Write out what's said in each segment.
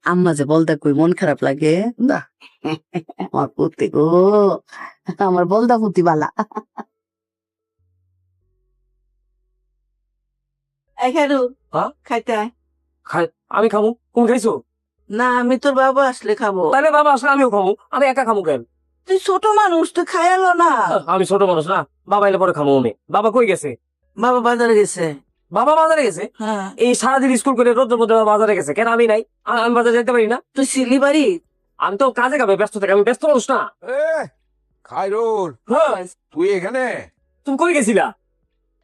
আম্মা যে বলদা কই মন খারাপ লাগে না আমার পুতি গো, আমার বলদা পুতি বালা। খাইতে আমি খাবো, তুমি খাইছো? না, আমি তোর বাবা আসলে খাবো। তাহলে বাবা আসলে আমিও খাবো, আমি একা খাবো কেন? তুই ছোট মানুষ, তুই খাইলো না। আমি ছোট মানুষ না, বাবা এলে পরে খাবো আমি। বাবা কই গেছে? বাবা বাজারে গেছে। বাবা বাজারে গেছে? হ্যাঁ। এই সারাদিন স্কুল করে রোদ্র মধ্যে বাজারে গেছে কেন? আমি নাই, আমি বাজারে যেতে পারি না? তুই ছিলি বাড়ি? আমি তো কাজে কামে ব্যস্ত থাকি, আমি ব্যস্ত মানুষ না। খাইরুল, তুই এখানে তুমি কই গেছিলা?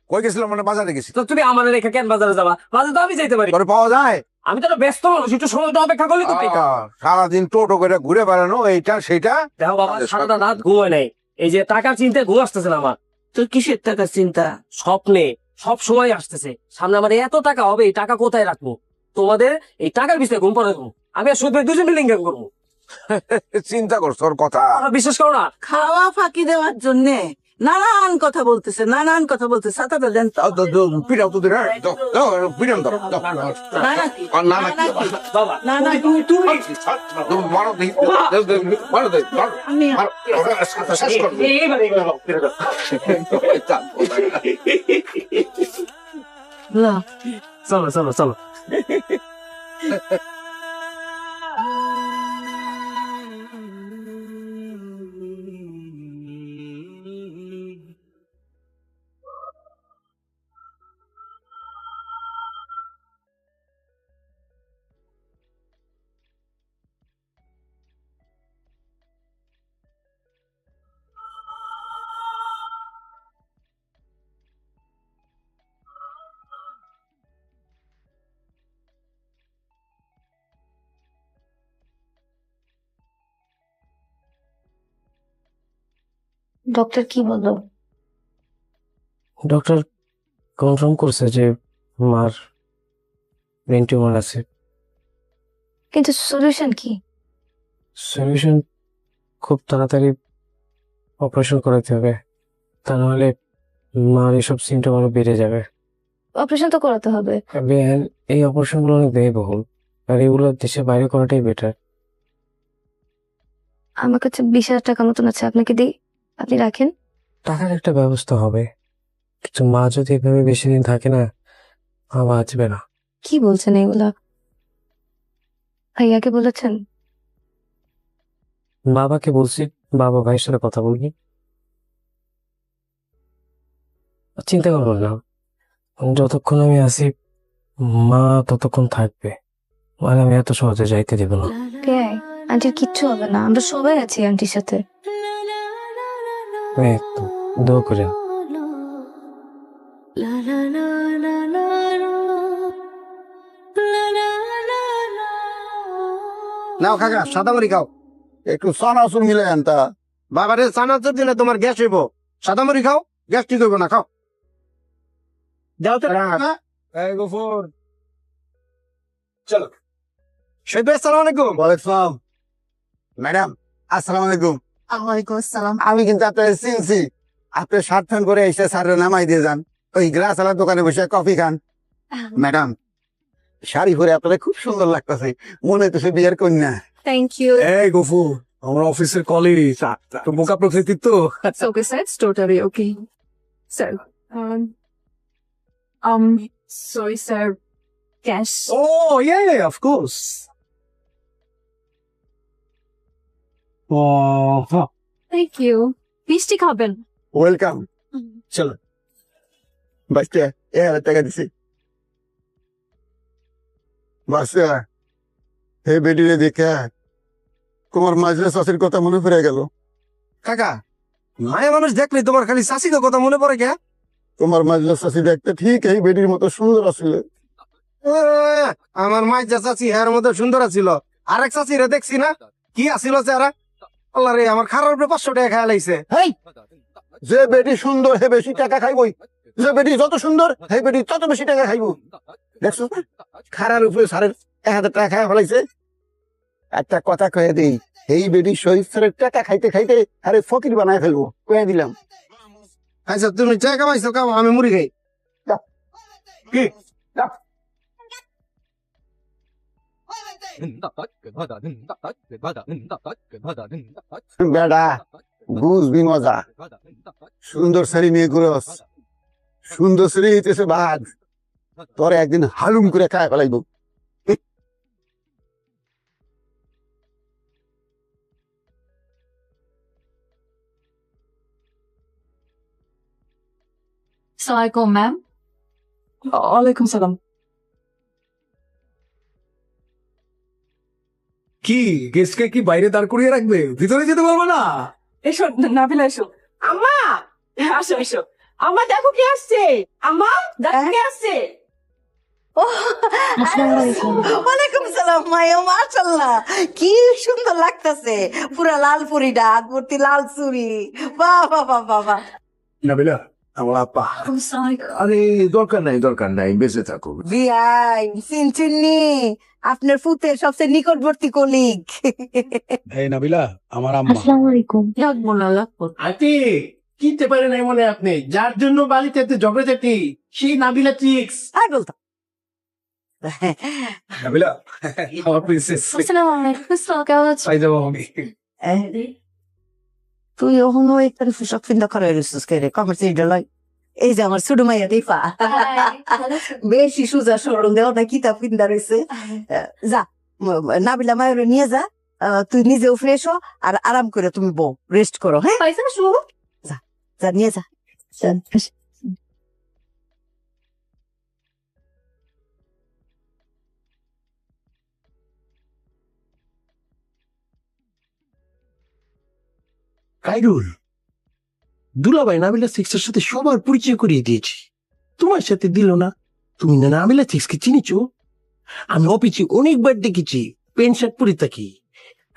কই গেছিলাম মানে বাজারে গেছি। তো তুমি আমার রেখে কেন বাজারে যাবা? বাজারে তো আমি যাইতে পারি। তোরে পাওয়া যায়? আমি তো ব্যস্ত মানুষ, একটু সময়টা অপেক্ষা করলে তো ঠিক। সারাদিন টোটো করে ঘুরে বেড়ানো, এইটা সেটা। দেখো বাবা, সারাটা রাত ঘুমায় নাই, এই যে টাকার চিন্তায় ঘুম আসতেছে না আমার। তোর কিসের টাকার চিন্তা? স্বপ্নে সব সময় আসতেছে, সামনে আমার এত টাকা হবে, এই টাকা কোথায় রাখবো? তোমাদের এই টাকার বিষয়ে ঘুম পড়ে দেবো। আমি আর সুদ দুজন বিল্ডিং করবো। চিন্তা করছ তোর কথা? বিশ্বাস করো না, খাওয়া ফাঁকি দেওয়ার জন্য নানান কথা বলতেছে, নানান কথা বলতেছে। সাতাটা দেন তো। পিড়াও তো দিরা, পিড়াম দাও। না নাকি? না না বাবা না না, তুমি মারো দেখি, মারো দেখি, আমি শেষ কর। লা। চলো চলো চলো। ডক্টর কি বললো? ডক্টর কনফার্ম করছে যে মার ব্রেন টিউমার আছে। কিন্তু সলিউশন কি? সলিউশন খুব তাড়াতাড়ি অপারেশন করাতে হবে, তা নাহলে মার এসব সিমটম আরো বেড়ে যাবে। অপারেশন তো করাতে হবে। এই অপারেশন গুলো অনেক ব্যয়বহুল, আর এগুলো দেশের বাইরে করাটাই বেটার। আমার কাছে 20,000 টাকা মতন আছে, আপনাকে দিই, আপনি রাখেন। টাকার একটা ব্যবস্থা হবে, কিন্তু মা যদি এভাবে বেশি দিন থাকে না, মা বাঁচবে না। কি বলছেন এগুলা? ভাইয়াকে বলেছেন? বাবাকে বলছি, বাবা ভাইয়ের সাথে কথা বলবি। চিন্তা করবো না, যতক্ষণ আমি আছি মা ততক্ষণ থাকবে, মানে আমি এত সহজে যাইতে দেব না। আন্টির কিচ্ছু হবে না, আমরা সবাই আছি আন্টির সাথে। একটু দোয়া করেন। নাও কাকা, সাদা মুড়ি খাও। একটু চানাচুর মিলে আনতা। বাবারে চানাচুর দিলে তোমার গ্যাস হইব। সাদা মুড়ি খাও, গ্যাস ঠিক হইব না, খাও। যাও তো। এই গফুর, চলো। শহীদ আসসালামু আলাইকুম। ওয়ালাইকুম ম্যাডাম, আসসালামু আলাইকুম। ওয়ালাইকুম আসসালাম। আমি কিন্তু আপনার চিনছি, আপনি শার্ট ফ্যান করে এসে স্যারের নামাই দিয়ে যান, ওই গ্লাস আলার দোকানে বসে কফি খান। ম্যাডাম, শাড়ি পরে আপনাদের খুব সুন্দর লাগতেছে, মনে হইতেছে বিয়ের কন্যা। Thank you. এই গফু, আমার অফিসের কলিগ, তো বোকা প্রকৃতির তো। It's okay, sir. It's totally okay. So, sorry, sir. Cash. Oh, yeah, of course. Oh, Thank you. মিষ্টি খাবেন? ওয়েলকাম। চলো বাচ্চা, 1,000 টাকা দিছি। বাচ্চা, হে বেডিরে দেখে তোমার মাজরা চাষির কথা মনে পড়ে গেল। কাকা, মায়া মানুষ দেখলে তোমার খালি চাষির কথা মনে পড়ে কে? তোমার মাজরা চাষি দেখতে ঠিক এই বেডির মতো সুন্দর আছিল। আমার মাইজা চাচি এর মধ্যে সুন্দর ছিল, আরেক চাচিরে দেখছি না, কি আছিল চেহারা? আল্লাহ রে, আমার খারাপ 500 টাকা খাওয়া লাগছে। যে বেটি সুন্দর হে বেশি টাকা খাইবই, যে বেটি যত সুন্দর হে বেটি তত বেশি টাকা খাইব। দেখছো, খারার উপরে সারের 1,000 টাকা খাওয়া ফেলাইছে। একটা কথা কয়ে দিই, এই বেটি শহীদের টাকা খাইতে খাইতে আরে ফকির বানায় ফেলবো, কয়ে দিলাম। আচ্ছা, তুমি চা কামাইছো, কাম, আমি মুড়ি খাই। কি বেটা বুঝবি মজা সুন্দর ছেলে মেয়ে করস সুন্দর ছেলে হইতেছে বাঘ তোর একদিন হালুম করে খায় ফেলাইব আসসালামাইকুম ম্যাম। ওয়ালাইকুম সালাম। কি গেস্টকে কি বাইরে দাঁড় করিয়ে রাখবে, ভিতরে যেতে বলবো না? এসো নাবিলা এসো। আম্মা আসো এসো। আম্মা দেখো কি আসছে। আম্মা দেখো কি আসছে। ওয়ালাইকুম সালাম মায়া, মাশাআল্লাহ কি সুন্দর লাগতাছে, পুরা লাল পুরিটা, হাত ভর্তি লাল চুড়ি, বাহ বাহ বাহ বাহ বাহ। নাবিলা আমার আপা। আরে দরকার নাই বেঁচে থাকো। বিয়াই চিনচিনি আপনার ফুতের সবচেয়ে নিকটবর্তী কলিগ। এই নাবিলা আমার আম্মা। আসসালামু আলাইকুম। লাগবো না লাগবো। আন্টি কিনতে পারে নাই মনে আপনি, যার জন্য বাড়িতে এত ঝগড়াঝাটি, সেই নাবিলা চিক্স। আর বলতো নাবিলা আমার প্রিন্সেস। আসসালামু আলাইকুম। কেমন আছো? পাই যাবো আমি। তুই ওখানে একটা পোশাক চিন্তা করে রেছিস কে রে, কমার্স লয়। এই যে আমার ছোট মাইয়া দিফা বেশি সুজা সরল দেওয়া না কিতাব কিনতে রয়েছে। যা নাবিলা মায়ের নিয়ে যা, তুই নিজেও ফ্রেশ হ আর আরাম করে তুমি বউ রেস্ট করো। হ্যাঁ পয়সা শুনো। যা নিয়ে যা। কাইরুল, দুলাভাই নাবিলা সিক্সের সাথে সবার পরিচয় করিয়ে দিয়েছি, তোমার সাথে দিল না। তুমি না নাবিলা সিক্সকে চিনিছো? আমি অফিসে অনেকবার দেখেছি প্যান্ট শার্ট পরে থাকি।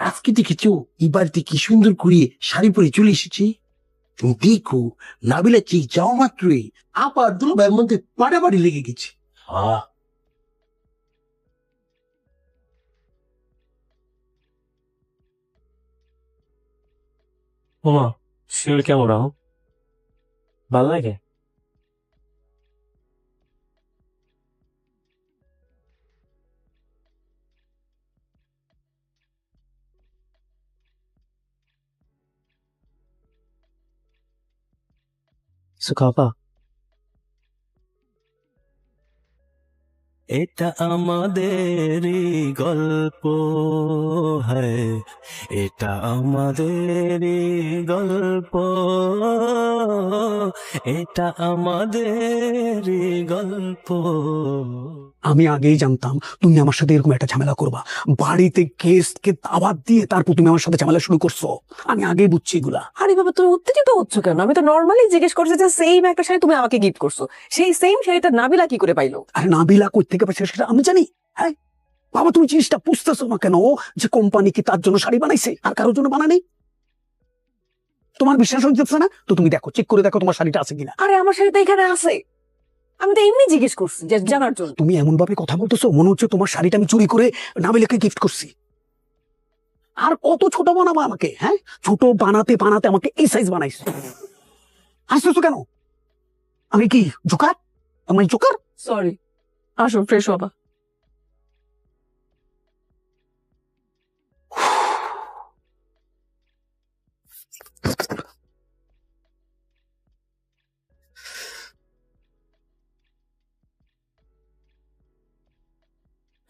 আজকে দেখেছো এই বাড়িতে কি সুন্দর করিয়ে শাড়ি পরে চলে এসেছি। তুমি দেখো নাবিলা চিক যাওয়া মাত্রই আবার দুলাভাইয়ের মধ্যে পাড়াবাড়ি লেগে গেছে। ওমা শিওর কেমন রাও, ভাল লাগে? সুখাপা এটা আমাদেরই গল্প, হ্যাঁ এটা আমাদেরই গল্প, এটা আমাদেরই গল্প। আমি আগেই জানতাম তুমি আমার সাথে এরকম একটা ঝামেলা করবা, বাড়িতে গেস্টকে দাওয়াত দিয়ে তারপর তুমি আমার সাথে ঝামেলা শুরু করছো। আমি আগেই বুঝছি এগুলা। আরে বাবা তুমি উত্তেজিত হচ্ছ কেন? আমি তো নর্মালি জিজ্ঞেস করছি যে সেম একটা শাড়ি তুমি আমাকে গিফট করছো, সেই সেম শাড়িটা নাবিলা কি করে পাইলো? আর নাবিলা কই থেকে পাচ্ছে সেটা আমি জানি। হ্যাঁ বাবা, তুমি জিনিসটা বুঝতেছো না কেন যে কোম্পানি কি তার জন্য শাড়ি বানাইছে আর কারোর জন্য বানানি? তোমার বিশ্বাস হচ্ছে না তো তুমি দেখো, চেক করে দেখো তোমার শাড়িটা আছে কিনা। আরে আমার শাড়ি তো এখানে আছে, আমি তো এমনি জিজ্ঞেস করছি যে জানার জন্য। তুমি এমন ভাবে কথা বলতেছো মনে হচ্ছে তোমার শাড়িটা আমি চুরি করে নাবিলাকে গিফট করছি। আর কত ছোট বানাবো আমাকে? হ্যাঁ ছোট বানাতে বানাতে আমাকে এই সাইজ বানাইছো। আসতেছো কেন? আমি কি জোকার? আমি জোকার? সরি, আসো ফ্রেশ হবা।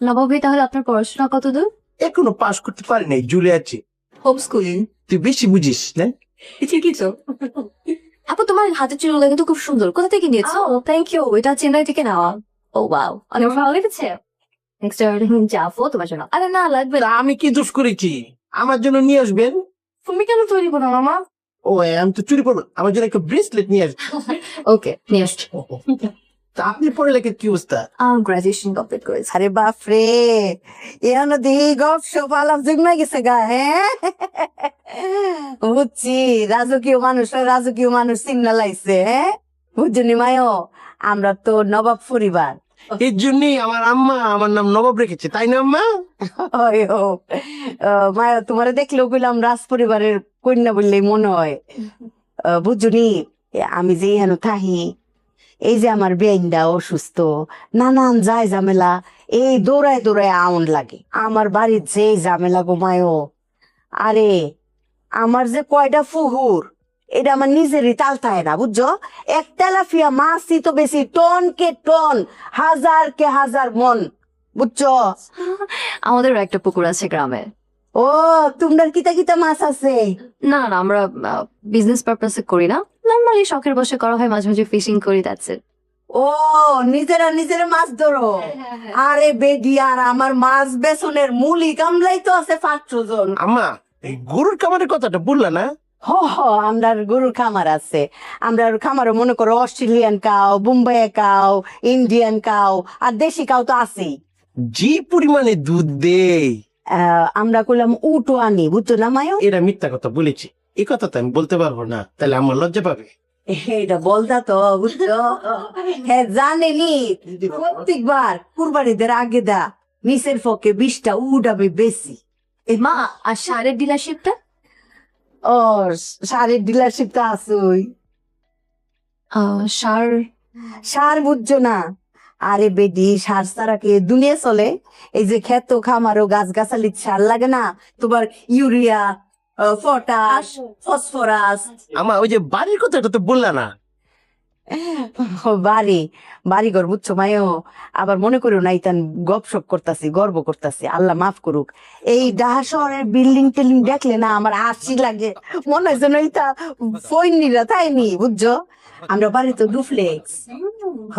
নবাব, তাহলে আপনার পড়াশোনা কত দূর? এখনো পাস করতে পারি নাই, ঝুলে আছি। Home schooling. তুই বেশি বুঝিস না। ঠিকই তো। আপু তোমার হাতের চুলগুলো কিন্তু খুব সুন্দর, কোথা থেকে নিয়েছো? থ্যাংক ইউ, এটা চেন্নাই থেকে নেওয়া। ও ওয়াও, অনেক ভালো লেগেছে। নেক্সট যাবো তোমার জন্য। আরে না লাগবে না। তা আমি কি দোষ করেছি? আমার জন্য নিয়ে আসবেন। তুমি কেন তৈরি করো মামা? ও আমি তো চুরি করবো, আমার জন্য একটা ব্রেসলেট নিয়ে আসবেন। ওকে নিয়ে আসছি। তা আপনি পড়ালেখার কি অবস্থা? গ্রাজুয়েশন কমপ্লিট করেছি। আরে বাপ রে, এখানে দেখি গপ সপ আলাপ জমে গেছে গা। হ্যাঁ বুঝছি, রাজকীয় মানুষ চিন্না লাইছে। হ্যাঁ বুঝছি মায়ো, আমরা তো নবাব পরিবার। এর জন্যই আমার আম্মা আমার নাম নবাব রেখেছে, তাই না আম্মা? মায়া তোমারে দেখলেও বললাম রাজ পরিবারের কন্যা বললেই মনে হয়। বুঝছনি আমি যে এখানে থাকি, এই যে আমার বেইনটা অসুস্থ, নানান যায় ঝামেলা, এই দৌড়ায় দৌড়ায় আউন লাগে। আমার বাড়ির যে ঝামেলা ঘুমায়ও, আরে আমার যে কয়টা ফুহুর, এটা আমার নিজেরই তাল থাকে না, বুঝছো? এক তেলাপিয়া মাছই তো বেশি, টন কে টন, হাজার কে হাজার মন, বুঝছো? আমাদেরও একটা পুকুর আছে গ্রামে। ও, তোমরা কিতা কিতা মাছ আছে? না না, আমরা বিজনেস পারপাসে করি না, নর্মালি শখের বসে করা হয়, মাঝে মাঝে ফিশিং করি, দ্যাটস ইট। ও, নিজেরা মাছ ধরো? আরে বেডি, আর আমার মাছ বেসনের মুলি কামলাই তো আছে 500 জন। আম্মা, এই গরুর খামারের কথাটা বললা না? হ হ, আমরা গরুর খামার আছে। আমরা খামারও মনে করো Australian cow, Bombay cow, Indian cow, আর দেশি কাউ তো আছেই। যে পরিমাণে দুধ দেই, আমরা করলাম উটো আনি, বুঝছো না মায়ো? এরা মিথ্যা কথা বলেছি, এই কথা তো আমি বলতে পারবো না, তাহলে আমার লজ্জা পাবে। এটা বলতা তো, বুঝছো? হ্যাঁ, জানেনি প্রত্যেকবার কুরবানিদের আগে দা নিচের পক্ষে 20টা উড়াবে বেশি। মা, আর সারের ডিলারশিপটা? ও, সারের ডিলারশিপ তো আসুই। সার? সার বুঝছো না? আরে বেডি, সার ছাড়া কি দুনিয়া চলে? এই যে ক্ষেত খামারও গাছ গাছালি সার লাগে না তোমার? Urea, potash, phosphorus. আমা, ওই যে বাড়ির কথাটা তো বললা না? বাড়িঘর বুঝছো মায়ো? আবার মনে করো না ইতান গপসপ করতাছি, গর্ব করতাছি, আল্লাহ মাফ করুক। এই ঢাকা শহরের বিল্ডিং টিল্ডিং দেখলে না আমার হাসি লাগে, মনে হয় যেন ইতা ফইনিরা তাইনি, বুঝছো? আমরা বাড়ি তো ডুপ্লেক্স। হ,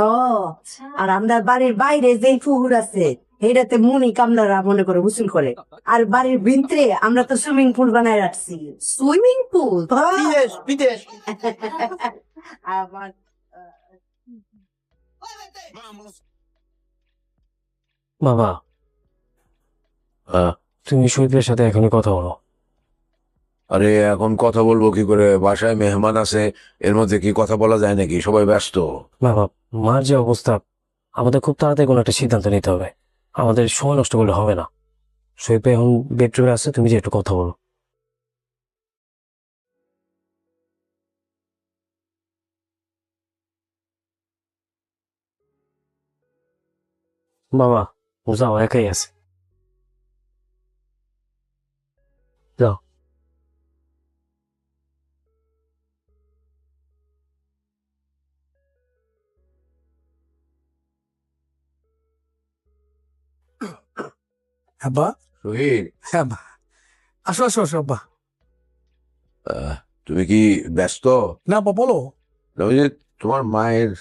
আর আমরা বাড়ির বাইরে যে পুকুর আছে এটাতে মুনি কামলারা মনে করে গোসল করে, আর বাড়ির ভিতরে আমরা তো সুইমিং পুল বানায় রাখছি। Swimming pool? বিদেশ বিদেশ। আমার বাবা, তুমি শহীদের সাথে এখনই কথা বলো। আরে এখন কথা বলবো কি করে? বাসায় মেহমান আছে, এর মধ্যে কি কথা বলা যায় নাকি? সবাই ব্যস্ত। বাবা, মার যে অবস্থা, আমাদের খুব তাড়াতাড়ি কোনো একটা সিদ্ধান্ত নিতে হবে, আমাদের সময় নষ্ট করলে হবে না। শহীদ ভাই এখন বেডরুমে আছে, তুমি যে একটু কথা বলো। বাবা, ও যাও, একাই আছে, যাও। আব্বা, শহীদ, হ্যাঁ আব্বা, আসো আসো আসো আব্বা। তুমি কি ব্যস্ত? না আব্বা, বলো। ওই যে তোমার মায়ের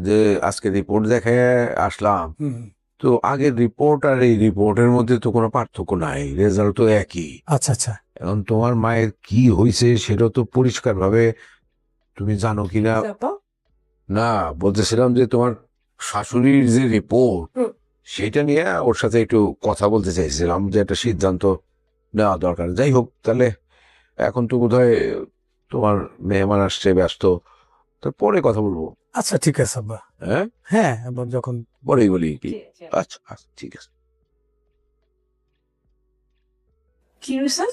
যে আজকে রিপোর্ট দেখে আসলাম, হুম, তো আগের রিপোর্ট আর এই রিপোর্টের মধ্যে তো কোনো পার্থক্য নাই, রেজাল্ট তো একই। আচ্ছা আচ্ছা। এখন তোমার মায়ের কি হয়েছে সেটা তো পরিষ্কার ভাবে তুমি জানো কিনা। না, বলতেছিলাম যে তোমার শাশুড়ির যে রিপোর্ট, সেটা নিয়ে ওর সাথে একটু কথা বলতে চাইছিলাম, যে একটা সিদ্ধান্ত নেওয়া দরকার। যাই হোক, তাহলে এখন তো বোধহয় তোমার মেহমান আসছে, ব্যস্ত, তো পরে কথা বলবো। আচ্ছা ঠিক আছে আব্বা। হ্যাঁ হ্যাঁ আব্বা, যখন পরেই বলি কি? আচ্ছা আচ্ছা, ঠিক আছে। কি হয়েছে?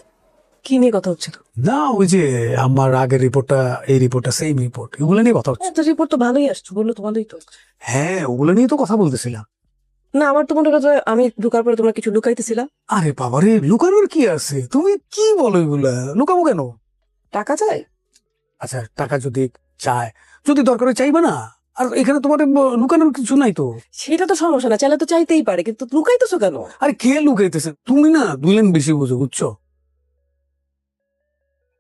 কি নিয়ে কথা হচ্ছিল? না, ওই যে আমার আগের রিপোর্টটা এই রিপোর্টটা সেম রিপোর্ট, এগুলো নিয়ে কথা হচ্ছে। তো রিপোর্ট তো ভালোই আসছে, বললো তো ভালোই তো। হ্যাঁ, ওগুলো নিয়ে তো কথা বলতেছিলাম। না, আমার তো মনে হয় যে আমি ঢোকার পরে তোমরা কিছু লুকাইতেছিলা। আরে বাবারে, লুকানোর কি আছে? তুমি কি বলো এগুলা? লুকাবো কেন? টাকা চাই? আচ্ছা, টাকা যদি চায়, যদি দরকার হয় চাইবে না। আর এখানে তোমার লুকানোর কিছু নাই তো। সেটা তো সমস্যা না, চাইলে তো চাইতেই পারে, কিন্তু লুকাইতেছো কেন? আরে কে লুকাইতেছে? তুমি না 2 লাইন বেশি বুঝো, বুঝছো?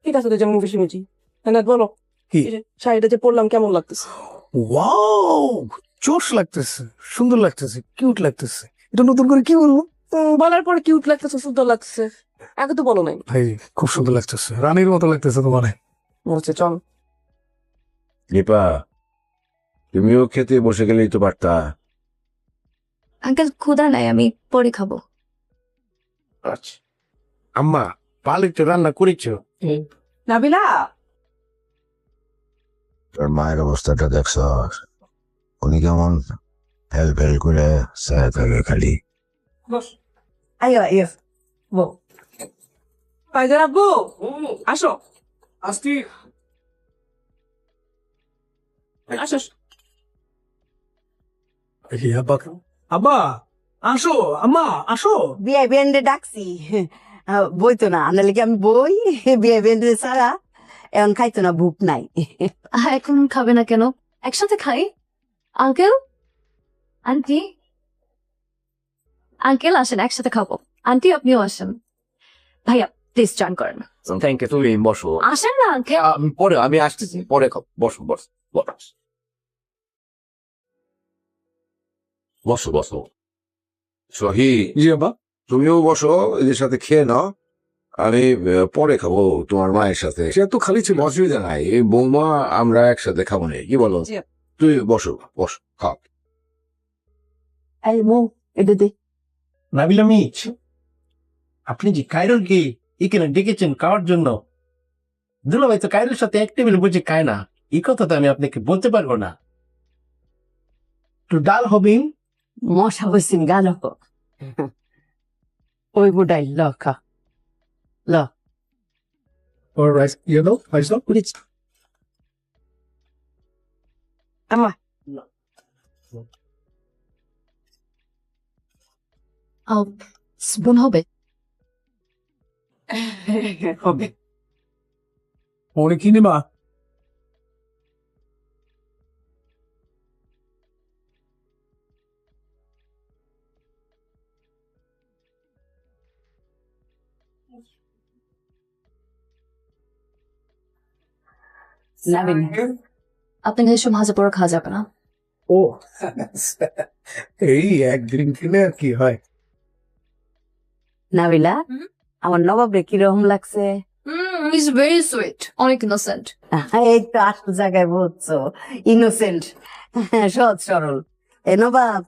ঠিক আছে, তো যেমন বেশি বুঝি। হ্যাঁ, বলো কি? এই যে শাড়িটা যে পরলাম কেমন লাগতেছে? ওয়াও, জোশ লাগতেছে, সুন্দর লাগতেছে, কিউট লাগতেছে। এটা নতুন করে কি বলবো? বলার পরে কিউট লাগতেছে, সুন্দর লাগতেছে, আগে তো বলো নাই। ভাই, খুব সুন্দর লাগতেছে, রানীর মতো লাগতেছে তোমার। বলছে চল। দীপা, তুমিও খেতে বসে গেলেই তো পারতা। আঙ্কেল, ক্ষুধা নাই, আমি পরে খাবো। আচ্ছা আম্মা, পালিত রান্না করেছো? নাবিলা, তোর মায়ের অবস্থাটা দেখছ? উনি কেমন ফেল ফেল করে চায় থাকে খালি। বস। আইও আইও, বল। ফাইজার আব্বু, আসো। আসছি। আসো। আব্বা আসো, আম্মা আসো। বিয়ে বেন্ডে ডাকছি বইতো না আনালে কি আমি বই বিয়ে বেন্ডে ছাড়া এখন খাইতো না, ভুক নাই। এখন খাবে না কেন? একসাথে খাই। আঙ্কেল, আন্টি, আঙ্কেল আসেন, একসাথে খাবো। আন্টি আপনিও আসেন। ভাইয়া প্লিজ জয়েন করেন। থ্যাংক ইউ, তুমি বসো। আসেন না আঙ্কেল। পরে আমি আসতেছি, পরে বসো বসো বসো বসো। সহি, জি আব্বা। তুমিও বসো, এদের সাথে খেয়ে নাও। আমি পরে খাবো তোমার মায়ের সাথে। সে তো খালি ছিল। অসুবিধা নাই, এই বৌমা আমরা একসাথে খাবো না, কি বলো? তুই বসো বসো, খাও। এই মো এটা দে। নাবিলা মিচ, আপনি যে কাইরুলকে এখানে ডেকেছেন খাওয়ার জন্য, দুলাভাই তো কাইরুর সাথে এক টেবিলে বসে খায় না, এই কথা তো আমি আপনাকে বলতে পারবো না। তো ডাল হবে। মশা বসিন গাল ওই বুডাই ল খা ল। Or rice, you know, rice up. আমা স্পুন হবে? হবে। ওরে কি নেবা? নাবিন আপনার কাছে সব ভাজা পোড়া খাওয়া যাবে না। ও এই একদিন খেলে আর কি হয়। নাবিলা, আমার নবাব রে কিরকম লাগছে? ইজ ভেরি সুইট, অনেক ইনোসেন্ট। এই তো আসল জায়গায় বলছো, ইনোসেন্ট, সহজ সরল। এ নবাব,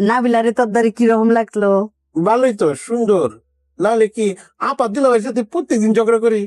নাবিলারে তদ্দারে কিরকম লাগলো? ভালোই তো, সুন্দর। নাহলে কি আপা দিলাভাইয়ের সাথে প্রত্যেকদিন ঝগড়া করি?